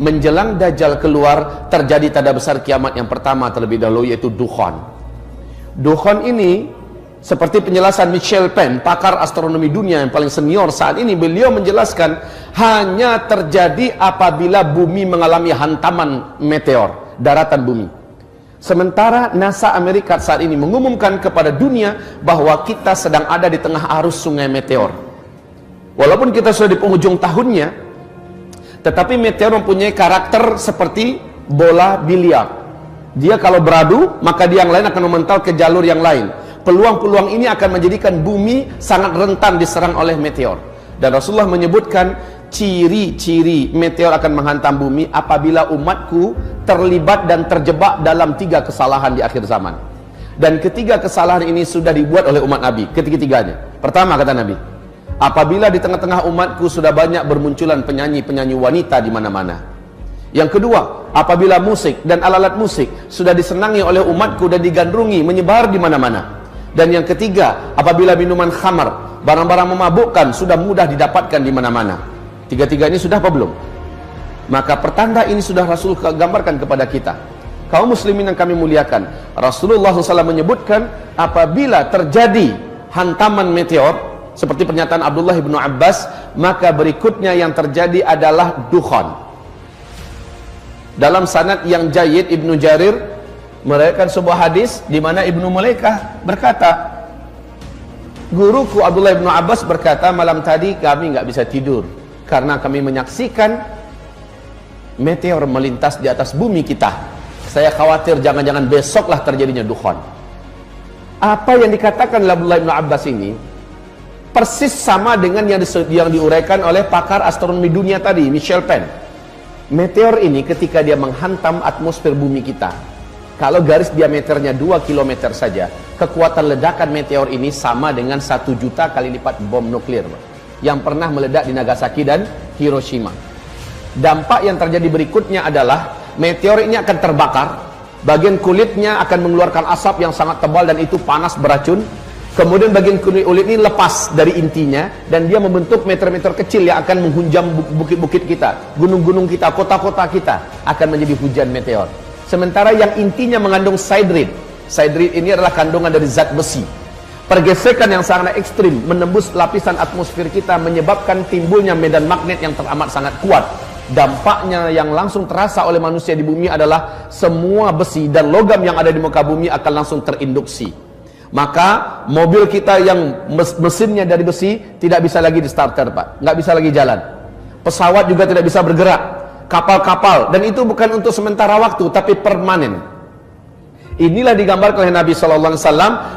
menjelang Dajjal keluar, terjadi tanda besar kiamat yang pertama terlebih dahulu, yaitu dukhan. Dukhan ini, seperti penjelasan Michel Penn, pakar astronomi dunia yang paling senior saat ini, beliau menjelaskan hanya terjadi apabila bumi mengalami hantaman meteor, daratan bumi. Sementara NASA Amerika saat ini mengumumkan kepada dunia bahwa kita sedang ada di tengah arus sungai meteor. Walaupun kita sudah di penghujung tahunnya, tetapi meteor mempunyai karakter seperti bola biliar. Dia kalau beradu, maka dia yang lain akan memental ke jalur yang lain. Peluang-peluang ini akan menjadikan bumi sangat rentan diserang oleh meteor. Dan Rasulullah menyebutkan ciri-ciri meteor akan menghantam bumi apabila umatku terlibat dan terjebak dalam 3 kesalahan di akhir zaman. Dan ketiga kesalahan ini sudah dibuat oleh umat Nabi, ketiga-tiganya. Pertama, kata Nabi, apabila di tengah-tengah umatku sudah banyak bermunculan penyanyi-penyanyi wanita di mana-mana. Yang kedua, apabila musik dan alat-alat musik sudah disenangi oleh umatku dan digandrungi menyebar di mana-mana. Dan yang ketiga, apabila minuman khamar, barang-barang memabukkan sudah mudah didapatkan di mana-mana. Tiga-tiga ini sudah apa belum? Maka pertanda ini sudah Rasul gambarkan kepada kita. Kaum muslimin yang kami muliakan, Rasulullah SAW menyebutkan apabila terjadi hantaman meteor, seperti pernyataan Abdullah ibnu Abbas, maka berikutnya yang terjadi adalah dukhan. Dalam sanad yang jayyid, Ibnu Jarir meriwayatkan sebuah hadis di mana Ibnu Mulaikah berkata, guruku Abdullah ibnu Abbas berkata, malam tadi kami nggak bisa tidur karena kami menyaksikan meteor melintas di atas bumi kita. Saya khawatir jangan-jangan besoklah terjadinya dukhan. Apa yang dikatakan Abdullah ibnu Abbas ini persis sama dengan yang diuraikan oleh pakar astronomi dunia tadi, Michel Penn. Meteor ini ketika dia menghantam atmosfer bumi kita, kalau garis diameternya 2 km saja, kekuatan ledakan meteor ini sama dengan 1 juta kali lipat bom nuklir yang pernah meledak di Nagasaki dan Hiroshima. Dampak yang terjadi berikutnya adalah meteor ini akan terbakar, bagian kulitnya akan mengeluarkan asap yang sangat tebal dan itu panas beracun. Kemudian bagian kulit ini lepas dari intinya dan dia membentuk meteor-meteor kecil yang akan menghunjam bukit-bukit kita, gunung-gunung kita, kota-kota kita akan menjadi hujan meteor. Sementara yang intinya mengandung sidrid. Sidrid ini adalah kandungan dari zat besi. Pergesekan yang sangat ekstrim menembus lapisan atmosfer kita menyebabkan timbulnya medan magnet yang teramat sangat kuat. Dampaknya yang langsung terasa oleh manusia di bumi adalah semua besi dan logam yang ada di muka bumi akan langsung terinduksi. Maka mobil kita yang mesinnya dari besi tidak bisa lagi di starter, Pak, nggak bisa lagi jalan. Pesawat juga tidak bisa bergerak, kapal-kapal, dan itu bukan untuk sementara waktu tapi permanen. Inilah digambarkan oleh Nabi SAW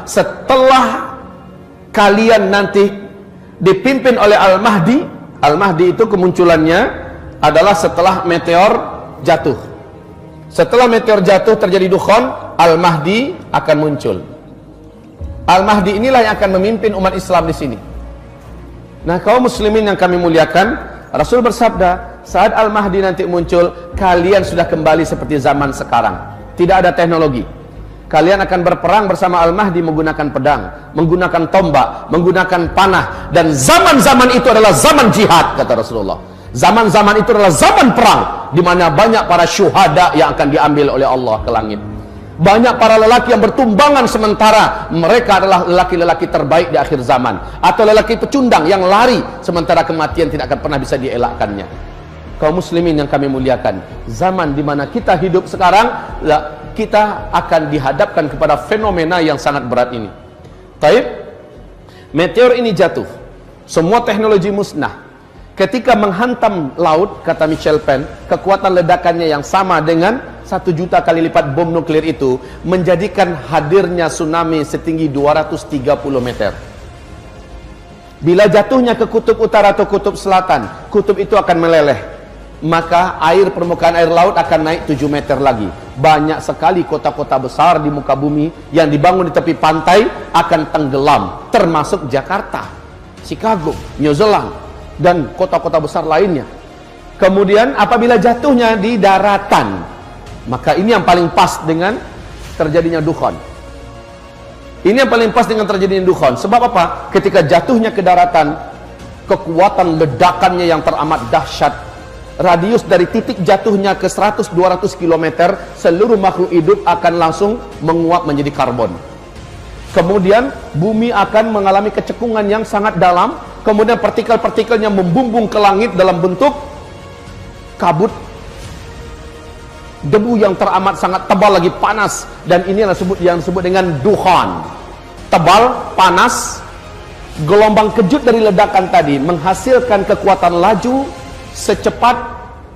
setelah kalian nanti dipimpin oleh Al-Mahdi. Al-Mahdi itu kemunculannya adalah setelah meteor jatuh. Setelah meteor jatuh terjadi dukhan, Al-Mahdi akan muncul. Al-Mahdi inilah yang akan memimpin umat Islam di sini. Nah, kaum muslimin yang kami muliakan, Rasul bersabda, saat Al-Mahdi nanti muncul, kalian sudah kembali seperti zaman sekarang. Tidak ada teknologi. Kalian akan berperang bersama Al-Mahdi menggunakan pedang, menggunakan tombak, menggunakan panah, dan zaman-zaman itu adalah zaman jihad, kata Rasulullah. Zaman-zaman itu adalah zaman perang, di mana banyak para syuhada yang akan diambil oleh Allah ke langit. Banyak para lelaki yang bertumbangan sementara mereka adalah lelaki-lelaki terbaik di akhir zaman, atau lelaki pecundang yang lari sementara kematian tidak akan pernah bisa dielakkannya. Kaum muslimin yang kami muliakan, zaman di mana kita hidup sekarang, kita akan dihadapkan kepada fenomena yang sangat berat ini. Taib, meteor ini jatuh, semua teknologi musnah. Ketika menghantam laut, kata Michel Penn, kekuatan ledakannya yang sama dengan 1 juta kali lipat bom nuklir itu menjadikan hadirnya tsunami setinggi 230 meter. Bila jatuhnya ke kutub utara atau kutub selatan, kutub itu akan meleleh. Maka permukaan air laut akan naik 7 meter lagi. Banyak sekali kota-kota besar di muka bumi yang dibangun di tepi pantai akan tenggelam, termasuk Jakarta, Chicago, New Zealand, dan kota-kota besar lainnya. Kemudian apabila jatuhnya di daratan, maka ini yang paling pas dengan terjadinya dukhan. Ini yang paling pas dengan terjadinya dukhan. Sebab apa? Ketika jatuhnya ke daratan, kekuatan ledakannya yang teramat dahsyat radius dari titik jatuhnya ke 100-200 km, seluruh makhluk hidup akan langsung menguap menjadi karbon. Kemudian bumi akan mengalami kecekungan yang sangat dalam, kemudian partikel-partikelnya membumbung ke langit dalam bentuk kabut debu yang teramat sangat tebal lagi panas, dan ini yang disebut dengan dukhan. Tebal, panas, gelombang kejut dari ledakan tadi menghasilkan kekuatan laju secepat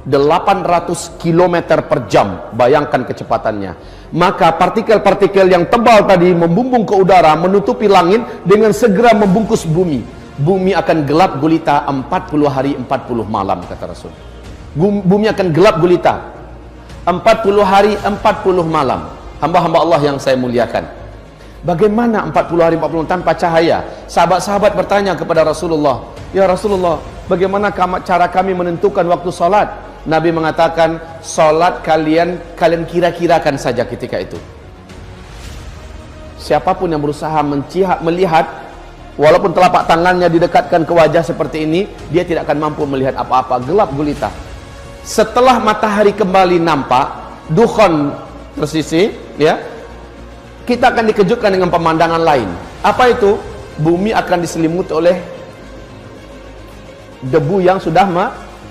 800 km per jam. Bayangkan kecepatannya. Maka partikel-partikel yang tebal tadi membumbung ke udara, menutupi langit, dengan segera membungkus bumi. Bumi akan gelap gulita 40 hari 40 malam, kata Rasul. Bumi akan gelap gulita 40 hari 40 malam. Hamba-hamba Allah yang saya muliakan, bagaimana 40 hari 40 malam tanpa cahaya? Sahabat-sahabat bertanya kepada Rasulullah, ya Rasulullah, bagaimana cara kami menentukan waktu salat? Nabi mengatakan, salat kalian kira-kirakan saja ketika itu. Siapapun yang berusaha melihat, walaupun telapak tangannya didekatkan ke wajah seperti ini, dia tidak akan mampu melihat apa-apa, gelap gulita. Setelah matahari kembali nampak, dukhan tersisih, ya, kita akan dikejutkan dengan pemandangan lain. Apa itu? Bumi akan diselimuti oleh debu yang sudah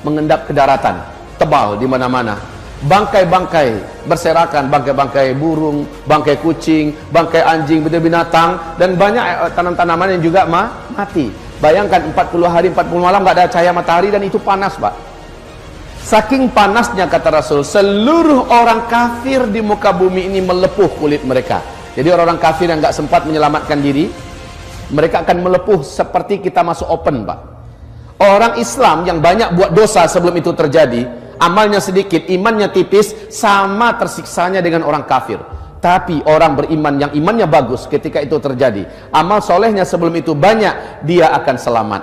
mengendap ke daratan, tebal di mana-mana. Bangkai-bangkai berserakan, bangkai-bangkai burung, bangkai kucing, bangkai anjing, binatang, dan banyak tanam-tanaman yang juga mati. Bayangkan 40 hari 40 malam nggak ada cahaya matahari, dan itu panas, Pak. Saking panasnya, kata Rasul, seluruh orang kafir di muka bumi ini melepuh kulit mereka. Jadi orang-orang kafir yang nggak sempat menyelamatkan diri, mereka akan melepuh seperti kita masuk open, Pak. Orang Islam yang banyak buat dosa sebelum itu terjadi, amalnya sedikit, imannya tipis, sama tersiksanya dengan orang kafir. Tapi orang beriman yang imannya bagus, ketika itu terjadi, amal solehnya sebelum itu banyak, dia akan selamat.